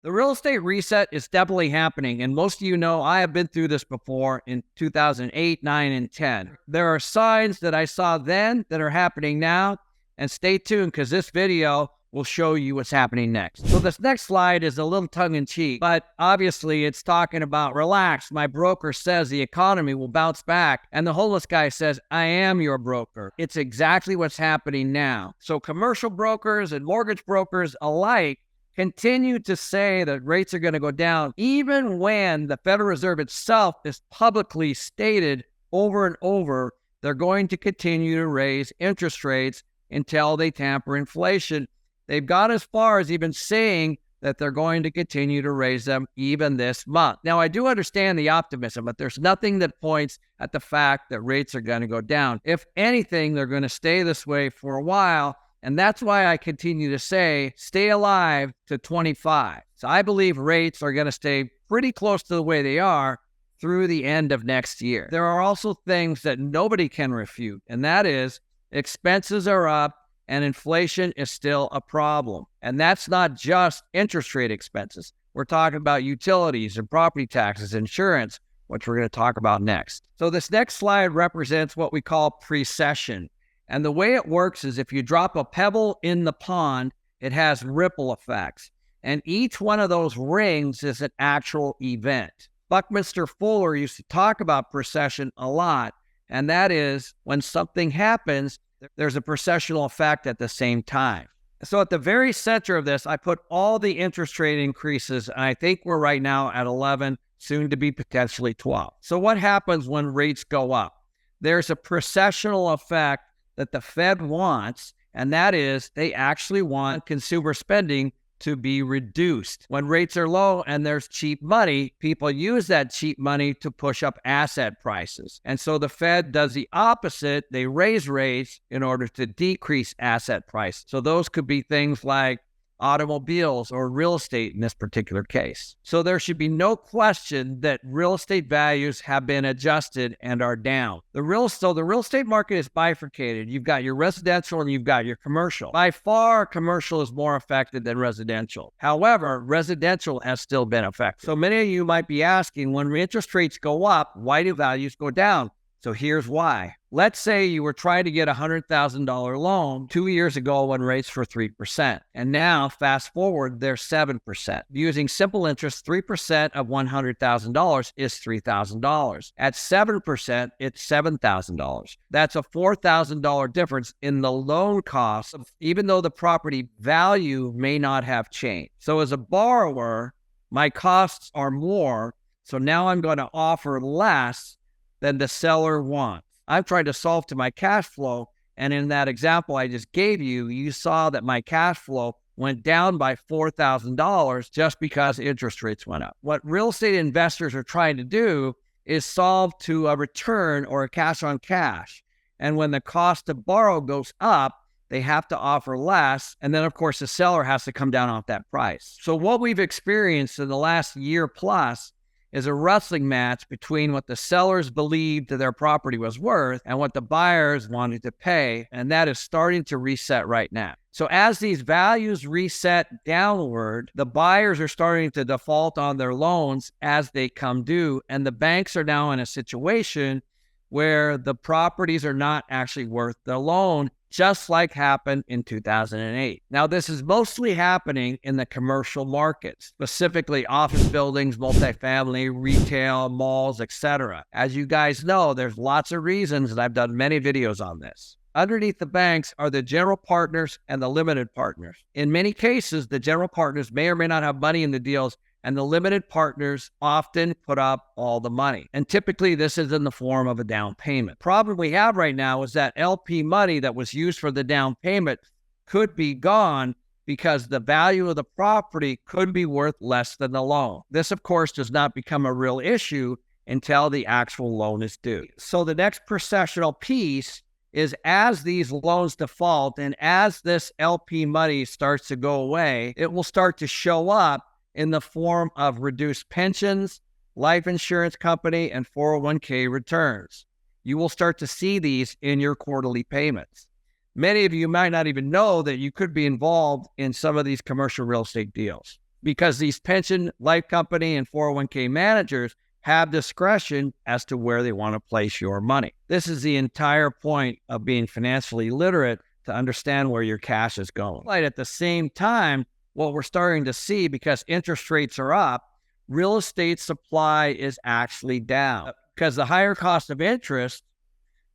The real estate reset is definitely happening. And most of you know I have been through this before in 2008, 9, and 10. There are signs that I saw then that are happening now. And stay tuned because this video will show you what's happening next. So this next slide is a little tongue-in-cheek, but obviously it's talking about relax. My broker says the economy will bounce back. And the homeless guy says, I am your broker. It's exactly what's happening now. So commercial brokers and mortgage brokers alike continue to say that rates are going to go down, even when the Federal Reserve itself is publicly stated over and over they're going to continue to raise interest rates until they tamper inflation. They've got as far as even saying that they're going to continue to raise them even this month. Now, I do understand the optimism, but there's nothing that points at the fact that rates are going to go down. If anything, they're going to stay this way for a while. And that's why I continue to say, stay alive to 25. So I believe rates are going to stay pretty close to the way they are through the end of next year. There are also things that nobody can refute, and that is expenses are up and inflation is still a problem. And that's not just interest rate expenses. We're talking about utilities and property taxes, insurance, which we're going to talk about next. So this next slide represents what we call precession. And the way it works is if you drop a pebble in the pond, it has ripple effects. And each one of those rings is an actual event. Buckminster Fuller used to talk about precession a lot. And that is when something happens, there's a precessional effect at the same time. So at the very center of this, I put all the interest rate increases. And I think we're right now at 11, soon to be potentially 12. So what happens when rates go up? There's a precessional effect that the Fed wants, and that is they actually want consumer spending to be reduced. When rates are low and there's cheap money, people use that cheap money to push up asset prices. And so the Fed does the opposite. They raise rates in order to decrease asset prices. So those could be things like automobiles or real estate in this particular case. So there should be no question that real estate values have been adjusted and are down. The real estate market is bifurcated. You've got your residential and you've got your commercial. By far, commercial is more affected than residential. However, residential has still been affected. So many of you might be asking, when interest rates go up, why do values go down? So here's why. Let's say you were trying to get a $100,000 loan 2 years ago when rates were 3%. And now, fast forward, they're 7%. Using simple interest, 3% of $100,000 is $3,000. At 7%, it's $7,000. That's a $4,000 difference in the loan cost, even though the property value may not have changed. So as a borrower, my costs are more. So now I'm going to offer less than the seller wants. I've tried to solve to my cash flow, and in that example I just gave you, you saw that my cash flow went down by $4,000 just because interest rates went up. What real estate investors are trying to do is solve to a return or a cash on cash. And when the cost to borrow goes up, they have to offer less. And then, of course, the seller has to come down off that price. So what we've experienced in the last year plus is a wrestling match between what the sellers believed that their property was worth and what the buyers wanted to pay. And that is starting to reset right now. So as these values reset downward, the buyers are starting to default on their loans as they come due. And the banks are now in a situation where the properties are not actually worth the loan, just like happened in 2008. Now, this is mostly happening in the commercial markets, specifically office buildings, multifamily, retail, malls, etc. As you guys know, there's lots of reasons, and I've done many videos on this. Underneath the banks are the general partners and the limited partners. In many cases, the general partners may or may not have money in the deals, and the limited partners often put up all the money. And typically this is in the form of a down payment. Problem we have right now is that LP money that was used for the down payment could be gone because the value of the property could be worth less than the loan. This, of course, does not become a real issue until the actual loan is due. So the next precessional piece is as these loans default and as this LP money starts to go away, it will start to show up in the form of reduced pensions, life insurance company, and 401k returns. You will start to see these in your quarterly payments. Many of you might not even know that you could be involved in some of these commercial real estate deals. because these pension, life company, and 401k managers have discretion as to where they want to place your money. This is the entire point of being financially literate, to understand where your cash is going. But at the same time, what we're starting to see, because interest rates are up, real estate supply is actually down, because the higher cost of interest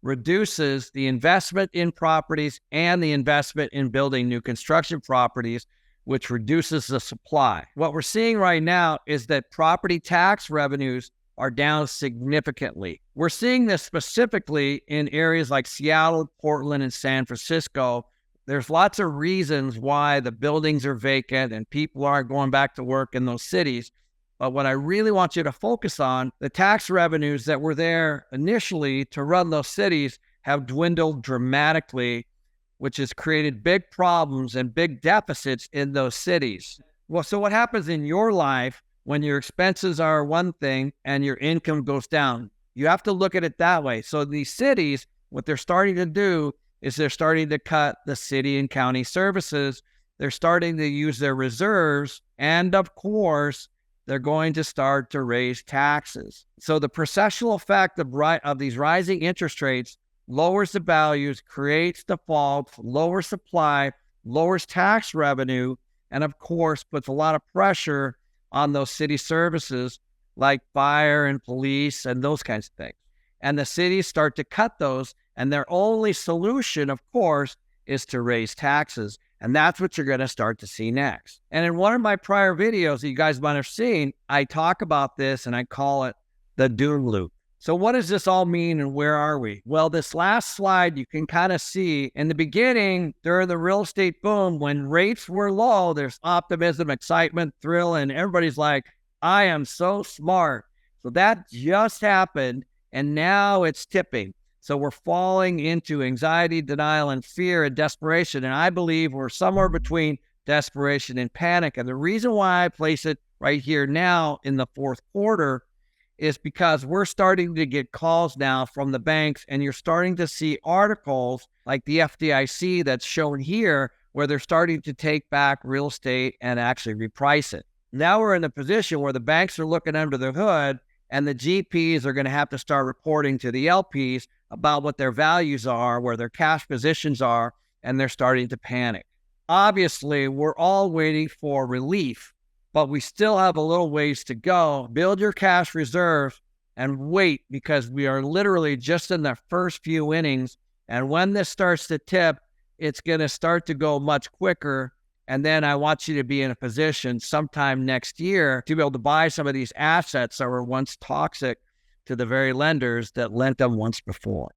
reduces the investment in properties and the investment in building new construction properties, which reduces the supply. What we're seeing right now is that property tax revenues are down significantly. We're seeing this specifically in areas like Seattle, Portland, and San Francisco. There's lots of reasons why the buildings are vacant and people aren't going back to work in those cities. But what I really want you to focus on, the tax revenues that were there initially to run those cities have dwindled dramatically, which has created big problems and big deficits in those cities. Well, so what happens in your life when your expenses are one thing and your income goes down? You have to look at it that way. So these cities, what they're starting to do is they're starting to cut the city and county services. They're starting to use their reserves. And of course, they're going to start to raise taxes. So the processional effect of these rising interest rates lowers the values, creates defaults, lowers supply, lowers tax revenue, and of course, puts a lot of pressure on those city services like fire and police and those kinds of things. And the cities start to cut those, and their only solution, of course, is to raise taxes. And that's what you're going to start to see next. And in one of my prior videos that you guys might have seen, I talk about this and I call it the doom loop. So what does this all mean and where are we? Well, this last slide, you can kind of see in the beginning, during the real estate boom, when rates were low, there's optimism, excitement, thrill, and everybody's like, I am so smart. So that just happened, and now it's tipping. So we're falling into anxiety, denial, and fear and desperation. And I believe we're somewhere between desperation and panic. And the reason why I place it right here now in the fourth quarter is because we're starting to get calls now from the banks, and you're starting to see articles like the FDIC that's shown here, where they're starting to take back real estate and actually reprice it. Now we're in a position where the banks are looking under the hood, and the GPs are going to have to start reporting to the LPs about what their values are, where their cash positions are, and they're starting to panic. Obviously, we're all waiting for relief, but we still have a little ways to go. Build your cash reserves and wait, because we are literally just in the first few innings. And when this starts to tip, it's going to start to go much quicker. And then I want you to be in a position sometime next year to be able to buy some of these assets that were once toxic to the very lenders that lent them once before.